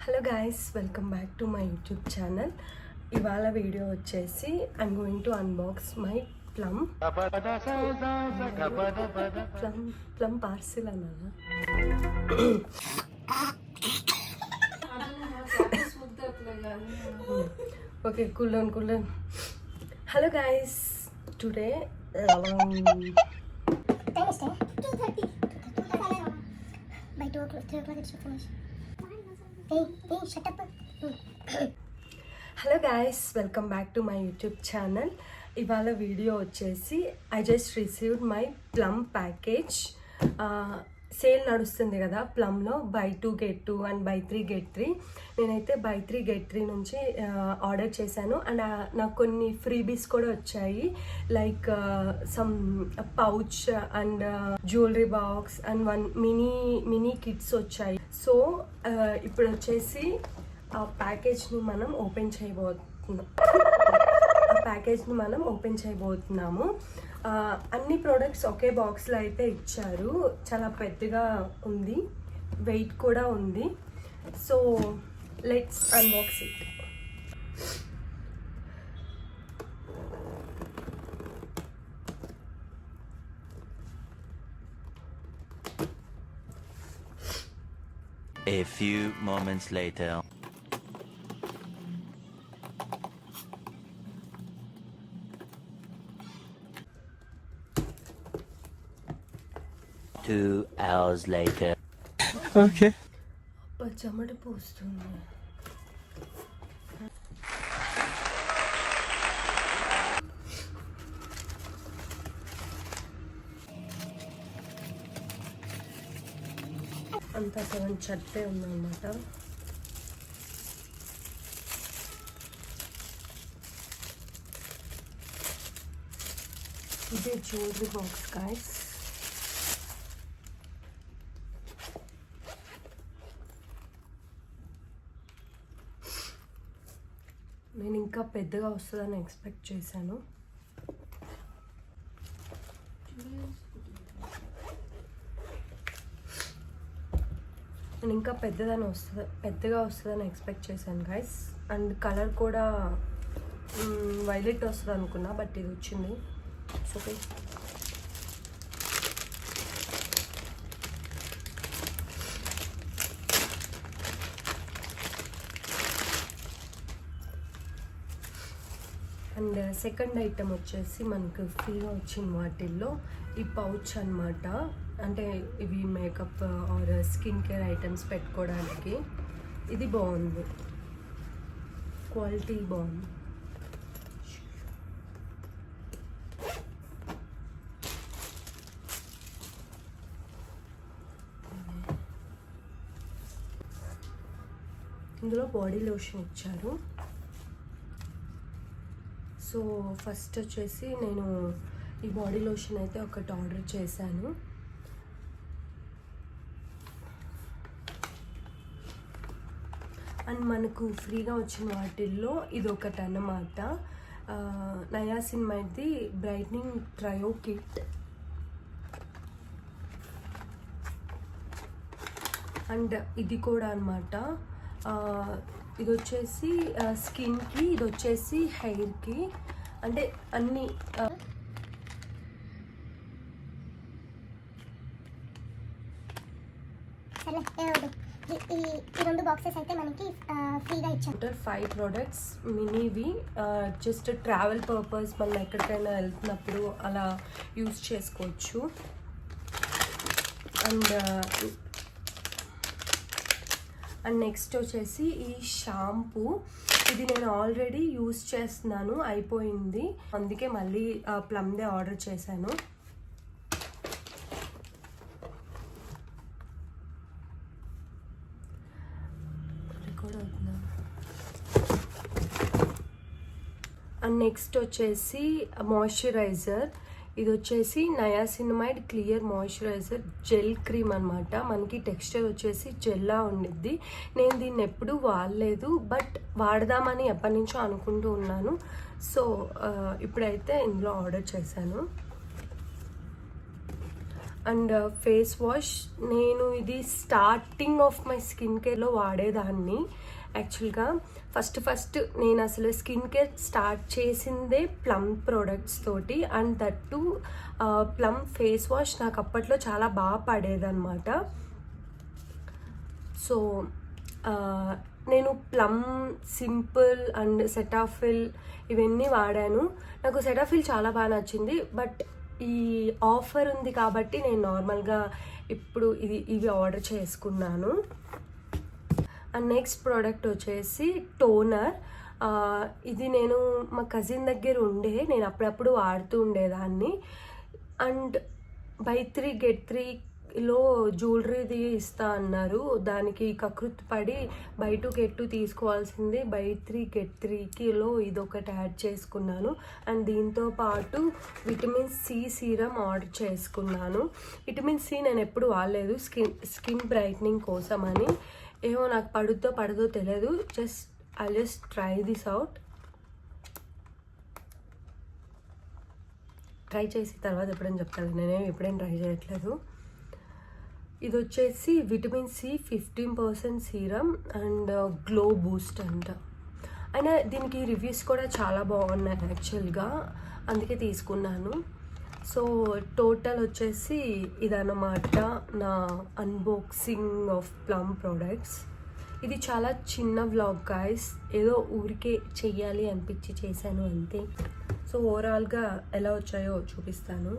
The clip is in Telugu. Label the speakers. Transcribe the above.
Speaker 1: Hello guys, welcome back to my YouTube channel. ఇవాళ వీడియో వచ్చేసి I'm going to unbox my Plum parcel అన్నా. Okay, cool down. Hello guys, today hello guys, welcome back to my YouTube channel. ఇవాళ వీడియో వచ్చేసి I just received my Plum package. Sale నడుస్తుంది కదా ప్లమ్లో, buy 2 get 2 and buy 3 get 3. నేనైతే బై 3 get 3 నుంచి ఆర్డర్ చేశాను. అండ్ నాకు కొన్ని ఫ్రీబీస్ కూడా వచ్చాయి, like some pouch and jewellery box and 1 mini kits వచ్చాయి. సో ఇప్పుడు వచ్చేసి ఆ ప్యాకేజ్ని మనం ఓపెన్ చేయబోతున్నాము. అన్ని ప్రోడక్ట్స్ ఒకే బాక్స్లో అయితే ఇచ్చారు. చాలా పెద్దగా ఉంది, వెయిట్ కూడా ఉంది. So let's unbox it.
Speaker 2: A few moments later. Two hours later.
Speaker 3: Okay.
Speaker 1: చెమట పోస్తుంది. అంతా సగం చట్టే ఉందన్నమాట. ఇదే జ్యువెలరీ బాక్స్ గైస్. నేను ఇంకా పెద్దగా వస్తుందని ఎక్స్పెక్ట్ చేశాను. నేను ఇంకా పెద్దగా వస్తుందని ఎక్స్పెక్ట్ చేశాను గైస్. అండ్ కలర్ కూడా వైలెట్ వస్తుంది అనుకున్నా, బట్ ఇది వచ్చింది. ఓకే, అండ్ సెకండ్ ఐటమ్ వచ్చేసి మనకు ఫ్రీగా వచ్చిన వాటిల్లో ఈ పౌచ్ అన్నమాట. అంటే ఇవి makeup are skin care items పెట్టుకోవడానికి. ఇది బాగుంది, క్వాలిటీ బాగుంది. ఇందులో బాడీ లోషన్ ఇచ్చారు. సో ఫస్ట్ వచ్చేసి నేను ఈ బాడీ లోషన్ అయితే ఒకటి ఆర్డర్ చేశాను. అండ్ మనకు ఫ్రీగా వచ్చిన వాటిల్లో ఇది ఒకటి అన్నమాట. నయాసిన్మైడ్ది బ్రైట్నింగ్ ట్రయో కిట్. అండ్ ఇది కూడా అన్నమాట. ఇది వచ్చేసి స్కిన్కి, ఇది వచ్చేసి హెయిర్కి. అంటే అన్ని
Speaker 4: ఈ 2 బాక్సెస్ అయితే మనకి ఫ్రీగా ఇచ్చారు.
Speaker 1: 5 ప్రోడక్ట్స్ మినీవి. జస్ట్ ట్రావెల్ పర్పస్ మనం ఎక్కడికైనా వెళ్తున్నప్పుడు అలా యూజ్ చేసుకోవచ్చు. అండ్ నెక్స్ట్ వచ్చేసి ఈ షాంపూ. ఇది నేను ఆల్రెడీ యూజ్ చేస్తున్నాను, అయిపోయింది. అందుకే మళ్ళీ ప్లమ్దే ఆర్డర్ చేశాను. అండ్ నెక్స్ట్ వచ్చేసి మాయిశ్చరైజర్. ఇది వచ్చేసి niacinamide clear moisturiser gel cream అనమాట. మనకి టెక్స్చర్ వచ్చేసి జెల్లా ఉండిద్ది. నేను దీన్ని ఎప్పుడూ వాడలేదు, బట్ వాడదామని ఎప్పటి నుంచో అనుకుంటూ ఉన్నాను. సో ఇప్పుడైతే ఇందులో ఆర్డర్ చేశాను. అండ్ ఫేస్ వాష్ నేను ఇది స్టార్టింగ్ ఆఫ్ మై స్కిన్ కేర్లో వాడేదాన్ని. యాక్చువల్గా ఫస్ట్ నేను అసలు స్కిన్ కేర్ స్టార్ట్ చేసిందే ప్లమ్ ప్రోడక్ట్స్ తోటి. And that plum face wash నాకు అప్పట్లో చాలా బాగా పడేదన్నమాట. సో నేను ప్లమ్, సింపుల్ అండ్ సెటాఫిల్ ఇవన్నీ వాడాను. నాకు సెటాఫిల్ చాలా బాగా నచ్చింది. బట్ ఈ ఆఫర్ ఉంది కాబట్టి నేను నార్మల్గా ఇప్పుడు ఇవి ఆర్డర్ చేసుకున్నాను. అండ్ నెక్స్ట్ ప్రోడక్ట్ వచ్చేసి టోనర్. ఇది నేను మా కజిన్ దగ్గర నేను అప్పుడప్పుడు వాడుతూ ఉండేదాన్ని. అండ్ బై 3 get 3లో జ్యువెలరీది ఇస్తా అన్నారు. దానికి కకృతి పడి బై 2 get 2 తీసుకోవాల్సింది. బై 3 get 3లో ఇదొకటి యాడ్ చేసుకున్నాను. అండ్ దీంతో పాటు విటమిన్ సి సీరం ఆర్డర్ చేసుకున్నాను. విటమిన్ సి నేను ఎప్పుడు వాడలేదు స్కిన్ బ్రైట్నింగ్ కోసం అని. ఏమో నాకు పడదో తెలియదు. I just try this out. Try చేసి తర్వాత ఎప్పుడైనా చెప్తాను. నేనేం ఎప్పుడైనా ట్రై చేయట్లేదు. ఇది వచ్చేసి vitamin C 15% serum and glow boost అంట. అయినా దీనికి రివ్యూస్ కూడా చాలా బాగున్నాయి యాక్చువల్గా, అందుకే తీసుకున్నాను. సో టోటల్ వచ్చేసి ఇదన్నమాట నా అన్బాక్సింగ్ ఆఫ్ ప్లమ్ ప్రోడక్ట్స్. ఇది చాలా చిన్న వ్లాగ్ గాయ్స్, ఏదో ఊరికే చెయ్యాలి అనిపించి చేశాను అంతే. సో ఓవరాల్గా ఎలా వచ్చాయో చూపిస్తాను.